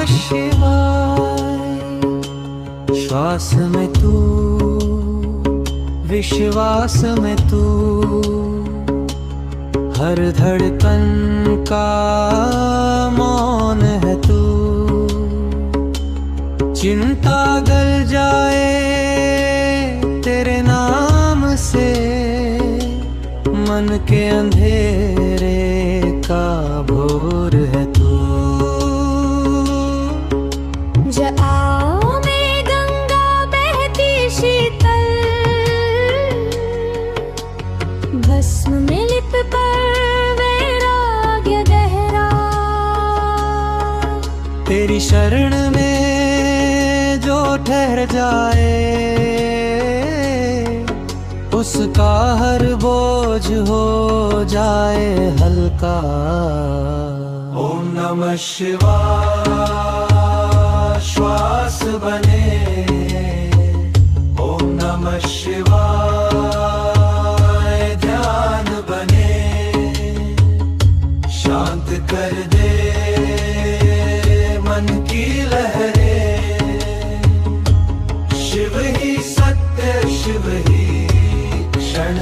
शिवाय। श्वास में तू, विश्वास में तू, हर धड़कन का मौन है तू। चिंता गल जाए तेरे नाम से, मन के अंधेरे का भोर है तू। आओ में गंगा बहती शीतल, भस्म में लिप पर वैराग्य गहरा। तेरी शरण में जो ठहर जाए, उसका हर बोझ हो जाए हल्का। ओम नमः शिवाय श्वास बने, ओम नमः शिवाय ध्यान बने। शांत कर दे मन की लहरें, शिव ही सत्य, शिव ही क्षण